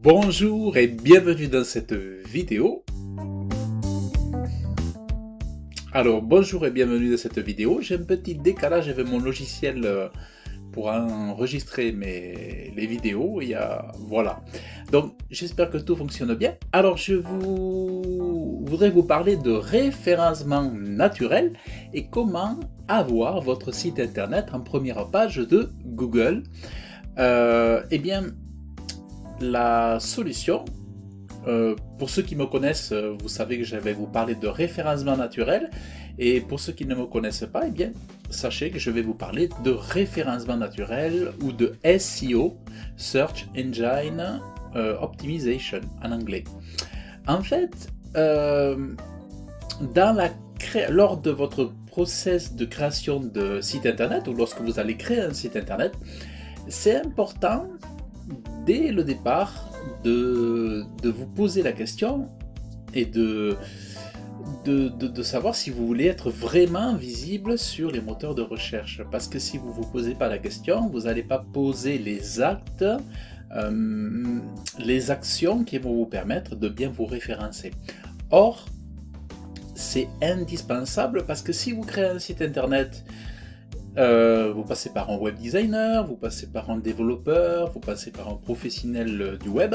Bonjour et bienvenue dans cette vidéo. Alors bonjour et bienvenue dans cette vidéo. J'ai un petit décalage avec mon logiciel pour enregistrer les vidéos. Voilà. Donc j'espère que tout fonctionne bien. Alors je voudrais vous parler de référencement naturel et comment avoir votre site internet en première page de Google. Eh bien, la solution, pour ceux qui me connaissent, vous savez que je vais vous parler de référencement naturel, et pour ceux qui ne me connaissent pas, eh bien, sachez que je vais vous parler de référencement naturel ou de SEO, Search Engine Optimization en anglais. En fait, lors de votre process de création de site internet, ou lorsque vous allez créer un site internet, c'est important dès le départ de vous poser la question et de savoir si vous voulez être vraiment visible sur les moteurs de recherche. Parce que si vous ne vous posez pas la question, vous n'allez pas poser les actes, les actions qui vont vous permettre de bien vous référencer. Or, c'est indispensable parce que si vous créez un site internet, vous passez par un web designer, vous passez par un développeur, vous passez par un professionnel du web,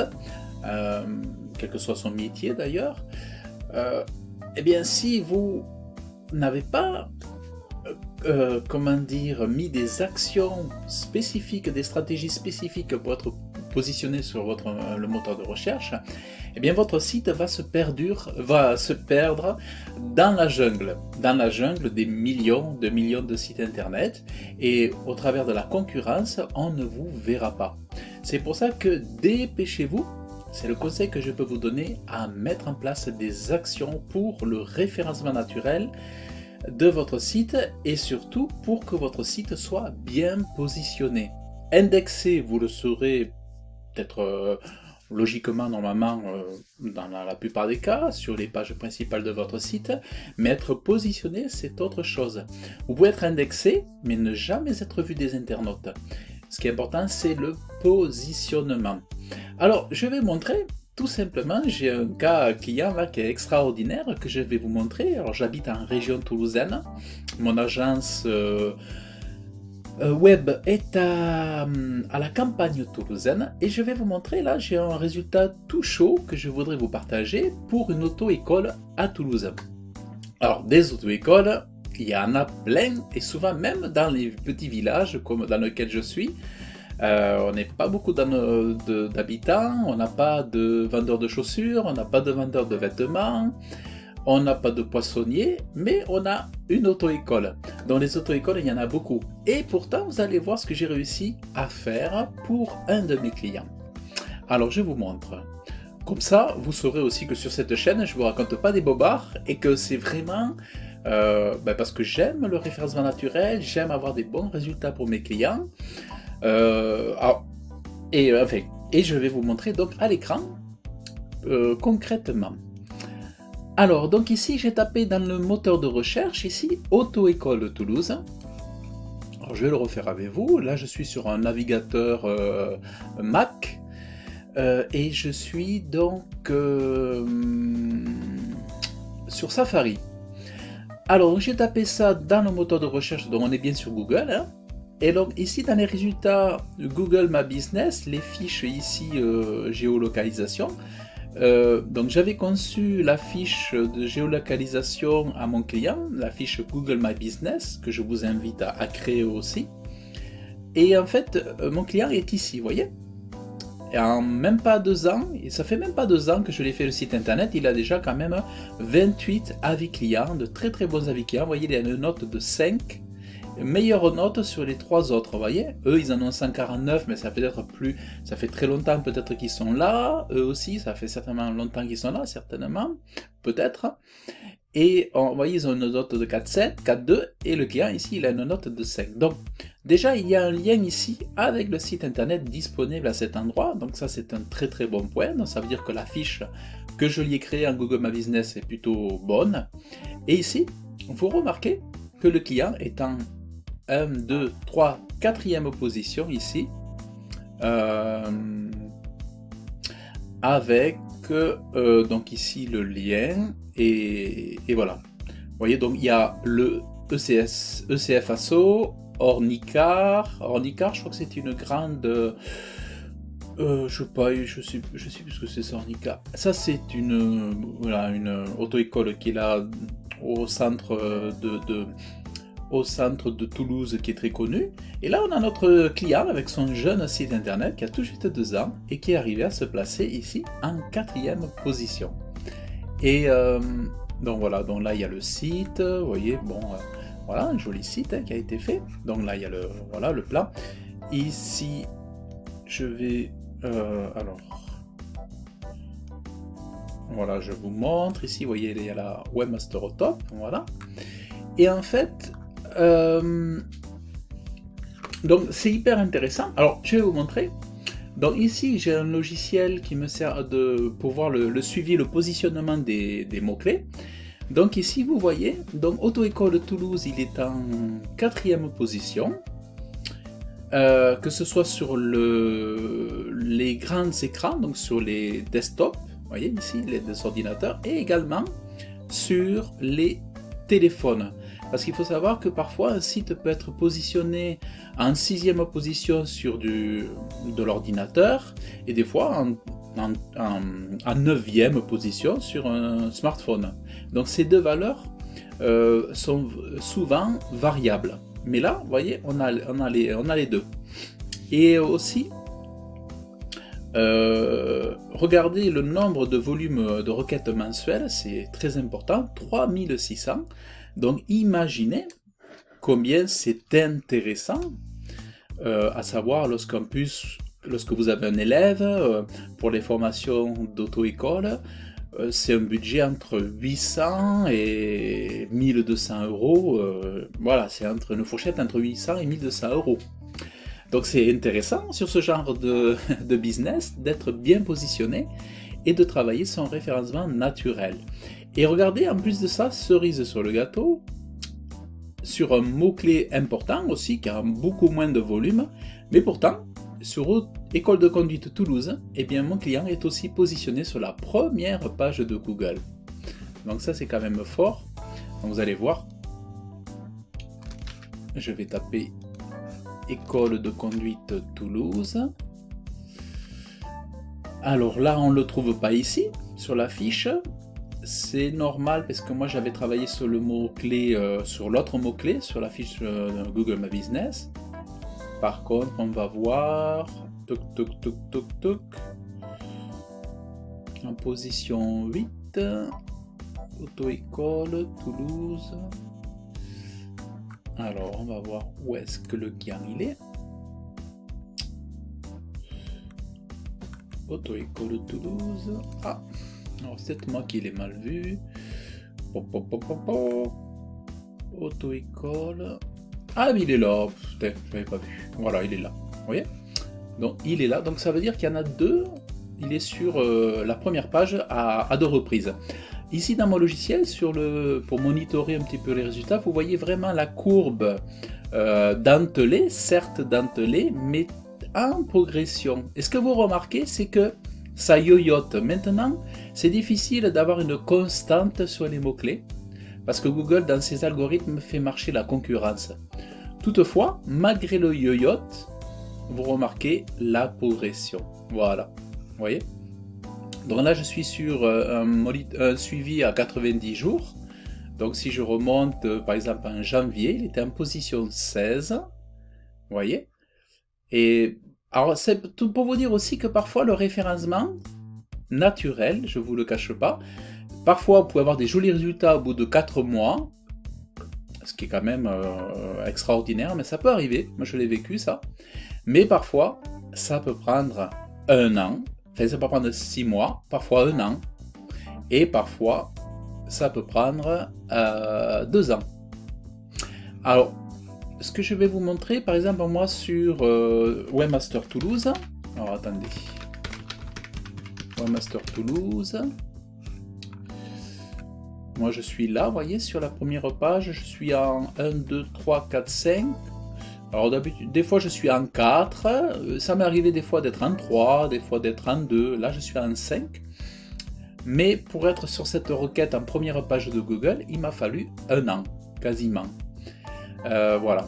quel que soit son métier d'ailleurs, eh bien si vous n'avez pas mis des actions spécifiques, des stratégies spécifiques pour être positionné sur le moteur de recherche, eh bien votre site va se perdre dans la jungle des millions de sites internet, et au travers de la concurrence, on ne vous verra pas. C'est pour ça que dépêchez-vous, c'est le conseil que je peux vous donner, à mettre en place des actions pour le référencement naturel de votre site, et surtout pour que votre site soit bien positionné. Indexé, vous le serez peut-être logiquement, normalement, dans la plupart des cas, sur les pages principales de votre site, mais être positionné, c'est autre chose. Vous pouvez être indexé, mais ne jamais être vu des internautes. Ce qui est important, c'est le positionnement. Alors, je vais montrer, tout simplement, j'ai un cas client là qui est extraordinaire, que je vais vous montrer. Alors, j'habite en région toulousaine, mon agence web est à la campagne toulousaine, et je vais vous montrer, là j'ai un résultat tout chaud que je voudrais vous partager pour une auto-école à Toulouse. Alors des auto-écoles, il y en a plein, et souvent même dans les petits villages comme dans lequel je suis, on n'est pas beaucoup d'habitants, on n'a pas de vendeurs de chaussures, on n'a pas de vendeurs de vêtements, on n'a pas de poissonnier, mais on a une auto-école. Dans les auto-écoles, il y en a beaucoup. Et pourtant, vous allez voir ce que j'ai réussi à faire pour un de mes clients. Alors, je vous montre. Comme ça, vous saurez aussi que sur cette chaîne, je ne vous raconte pas des bobards, et que c'est vraiment parce que j'aime le référencement naturel, j'aime avoir des bons résultats pour mes clients. Et je vais vous montrer donc à l'écran concrètement. Alors, donc ici, j'ai tapé dans le moteur de recherche, ici, Auto-école Toulouse. Alors, je vais le refaire avec vous. Là, je suis sur un navigateur Mac. Et je suis donc sur Safari. Alors, j'ai tapé ça dans le moteur de recherche, donc on est bien sur Google. Hein. Et donc, ici, dans les résultats Google My Business, les fiches ici, géolocalisation. Donc j'avais conçu la fiche de géolocalisation à mon client, la fiche Google My Business, que je vous invite à créer aussi. Et en fait, mon client est ici, vous voyez. Et en même pas 2 ans, et ça fait même pas 2 ans que je l'ai fait le site internet, il a déjà quand même 28 avis clients, de très très bons avis clients. Vous voyez, il y a une note de 5. Meilleure note sur les 3 autres, vous voyez. Eux, ils en ont 149, mais ça fait très longtemps peut-être qu'ils sont là. Eux aussi, ça fait certainement longtemps qu'ils sont là, certainement, peut-être. Et vous voyez, ils ont une note de 4,7, 4,2, et le client ici, il a une note de 5. Donc, déjà, il y a un lien ici avec le site internet disponible à cet endroit. Donc ça, c'est un très très bon point. Donc ça veut dire que la fiche que je lui ai créée en Google My Business est plutôt bonne. Et ici, vous remarquez que le client est en 1, 2, 3, 4e position ici, avec donc ici le lien et voilà. Vous voyez, donc il y a le ECF Asso, Ornicar, je crois que c'est une grande, je sais pas, je sais plus ce que c'est ça, Ornicar. Ça c'est voilà, une auto-école qui est là au centre de Toulouse, qui est très connu. Et là on a notre client avec son jeune site internet qui a tout juste 2 ans et qui est arrivé à se placer ici en 4e position. Et donc voilà, donc là il y a le site, vous voyez, bon, voilà, un joli site qui a été fait. Donc là il y a voilà, le plan. Ici, je vais, alors, voilà, je vous montre. Ici, vous voyez, il y a la Webmaster au top, voilà. Et en fait, donc c'est hyper intéressant. Alors, je vais vous montrer. Donc ici, j'ai un logiciel qui me sert pour voir le suivi, le positionnement des mots-clés. Donc ici, vous voyez, donc Auto-école Toulouse, il est en 4e position. Que ce soit sur les grands écrans, donc sur les desktops, vous voyez ici, les ordinateurs, et également sur les téléphones. Parce qu'il faut savoir que parfois un site peut être positionné en 6e position sur de l'ordinateur et des fois en 9e position sur un smartphone. Donc ces deux valeurs sont souvent variables. Mais là, vous voyez, on a les deux. Et aussi, regardez le nombre de volumes de requêtes mensuelles, c'est très important, 3600. Donc imaginez combien c'est intéressant, à savoir lorsque vous avez un élève, pour les formations d'auto-école, c'est un budget entre 800 et 1200 euros, voilà, c'est une fourchette entre 800 et 1200 euros. Donc c'est intéressant sur ce genre de business d'être bien positionné et de travailler son référencement naturel. Et regardez, en plus de ça, cerise sur le gâteau, sur un mot-clé important aussi, qui a beaucoup moins de volume, mais pourtant, sur École de conduite Toulouse, eh bien mon client est aussi positionné sur la première page de Google. Donc ça c'est quand même fort. Donc vous allez voir, je vais taper École de conduite Toulouse. Alors là on ne le trouve pas ici, sur la fiche. C'est normal parce que moi j'avais travaillé sur le mot-clé, sur l'autre mot-clé, sur la fiche Google My Business. Par contre, on va voir, en position 8, auto-école, Toulouse. Alors, on va voir où est-ce que le client il est. Auto-école, Toulouse. Ah, alors c'est moi qui l'ai mal vu. Auto-école. Ah, mais il est là, je n'avais pas vu. Voilà, il est là. Vous voyez? Donc, il est là. Donc, ça veut dire qu'il y en a deux. Il est sur la première page à 2 reprises. Ici, dans mon logiciel, pour monitorer un petit peu les résultats, vous voyez vraiment la courbe dentelée, certes dentelée, mais en progression. Et ce que vous remarquez, c'est que ça yoyote. Maintenant, c'est difficile d'avoir une constante sur les mots-clés, parce que Google, dans ses algorithmes, fait marcher la concurrence. Toutefois, malgré le yoyote, vous remarquez la progression. Voilà, vous voyez? Donc là, je suis sur un suivi à 90 jours. Donc si je remonte, par exemple, en janvier, il était en position 16. Vous voyez? Et alors, c'est tout pour vous dire aussi que parfois, le référencement naturel, je ne vous le cache pas, parfois, vous pouvez avoir des jolis résultats au bout de 4 mois, ce qui est quand même extraordinaire, mais ça peut arriver. Moi, je l'ai vécu, ça. Mais parfois, ça peut prendre 1 an. Enfin, ça peut prendre 6 mois, parfois 1 an. Et parfois, ça peut prendre 2 ans. Alors, ce que je vais vous montrer, par exemple, moi, sur Webmaster Toulouse. Alors, attendez. Webmaster Toulouse. Moi je suis là, vous voyez, sur la première page, je suis en 1, 2, 3, 4, 5. Alors d'habitude, des fois je suis en 4, ça m'est arrivé des fois d'être en 3, des fois d'être en 2, là je suis en 5. Mais pour être sur cette requête en première page de Google, il m'a fallu 1 an, quasiment. Voilà.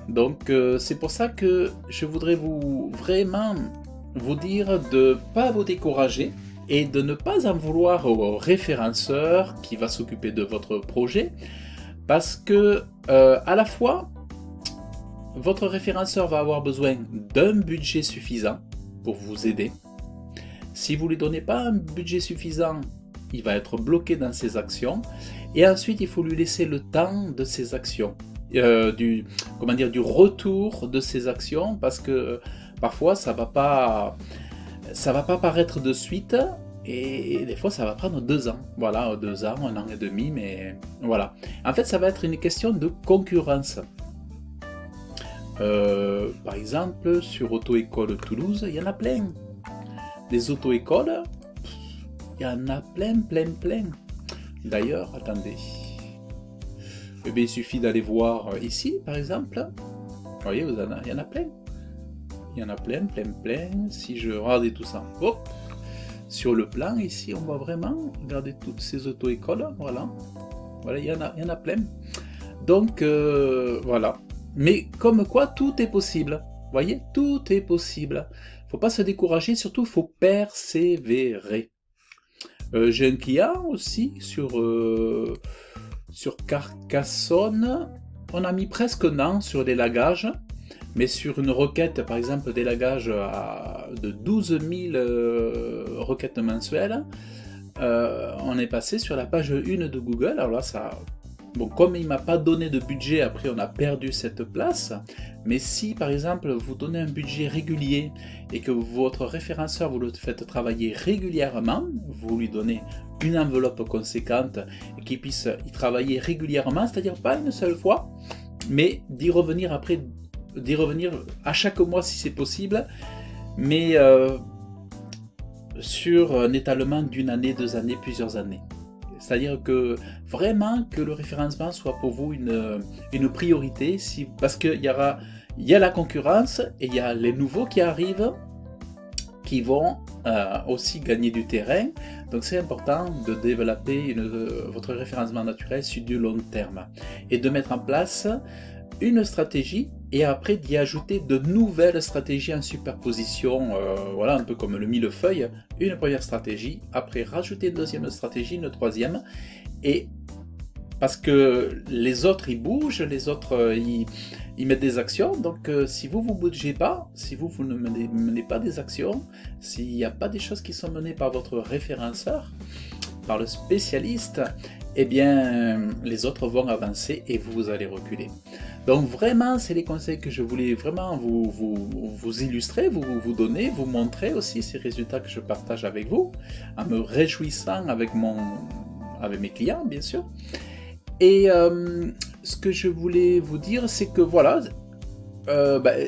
Donc c'est pour ça que je voudrais vraiment vous dire de ne pas vous décourager et de ne pas en vouloir au référenceur qui va s'occuper de votre projet, parce que à la fois, votre référenceur va avoir besoin d'un budget suffisant pour vous aider. Si vous ne lui donnez pas un budget suffisant, il va être bloqué dans ses actions. Et ensuite, il faut lui laisser le temps de ses actions, du retour de ses actions, parce que parfois, ça va pas paraître de suite. Et des fois, ça va prendre 2 ans. Voilà, 2 ans, 1 an et demi, mais voilà. En fait, ça va être une question de concurrence. Par exemple, sur Auto-École Toulouse, il y en a plein. Des auto-écoles, il y en a plein. D'ailleurs, attendez. Eh bien, il suffit d'aller voir ici, par exemple. Vous voyez, il y en a plein. Il y en a plein. Si je regarde tout ça, hop, sur le plan, ici, on voit vraiment, regardez toutes ces auto-écoles, voilà. Voilà, il y en a plein. Donc, voilà. Mais comme quoi, tout est possible. Vous voyez, tout est possible. Il ne faut pas se décourager, surtout il faut persévérer. J'ai un client aussi sur Carcassonne. On a mis presque 1 an sur l'élagage, mais sur une requête, par exemple, d'élagage de 12 000 requêtes mensuelles, on est passé sur la page 1 de Google. Alors là, ça... Bon, comme il ne m'a pas donné de budget, après on a perdu cette place, mais si par exemple vous donnez un budget régulier et que votre référenceur vous le faites travailler régulièrement, vous lui donnez une enveloppe conséquente et qu'il puisse y travailler régulièrement, c'est-à-dire pas une seule fois, mais d'y revenir à chaque mois si c'est possible, mais sur un étalement d'1 année, 2 années, plusieurs années. C'est-à-dire que vraiment que le référencement soit pour vous une priorité, parce qu'il y a la concurrence et il y a les nouveaux qui arrivent qui vont aussi gagner du terrain. Donc c'est important de développer votre référencement naturel sur du long terme et de mettre en place une stratégie et après d'y ajouter de nouvelles stratégies en superposition, voilà, un peu comme le millefeuille, une première stratégie, après rajouter une deuxième stratégie, une troisième, et parce que les autres ils bougent, les autres ils mettent des actions, donc si vous ne bougez pas, si vous ne menez pas des actions, s'il n'y a pas des choses qui sont menées par votre référenceur, par le spécialiste, eh bien les autres vont avancer et vous allez reculer. Donc vraiment, c'est les conseils que je voulais vraiment vous illustrer, vous donner, vous montrer aussi ces résultats que je partage avec vous, en me réjouissant avec mes clients, bien sûr. Et ce que je voulais vous dire, c'est que voilà,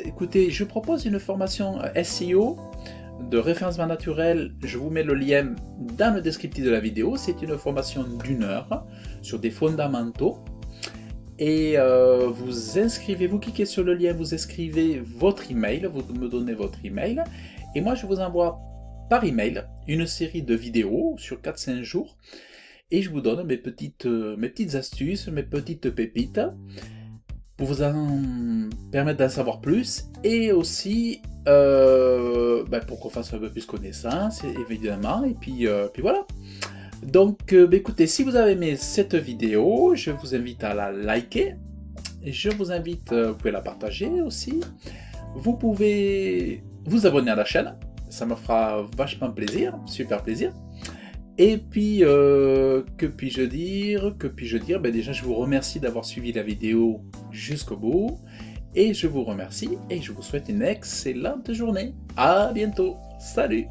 écoutez, je propose une formation SEO de référencement naturel. Je vous mets le lien dans le descriptif de la vidéo. C'est une formation d'1 heure sur des fondamentaux. Et vous inscrivez, vous cliquez sur le lien, vous inscrivez votre email, vous me donnez votre email, et moi je vous envoie par email une série de vidéos sur 4-5 jours, et je vous donne mes petites astuces, mes petites pépites, pour vous en permettre d'en savoir plus, et aussi pour qu'on fasse un peu plus connaissance, évidemment, et puis voilà. Donc écoutez, si vous avez aimé cette vidéo, je vous invite à la liker, je vous invite, vous pouvez la partager aussi, vous pouvez vous abonner à la chaîne, ça me fera vachement plaisir, super plaisir. Et puis, que puis-je dire, déjà je vous remercie d'avoir suivi la vidéo jusqu'au bout, et je vous remercie, et je vous souhaite une excellente journée. À bientôt, salut!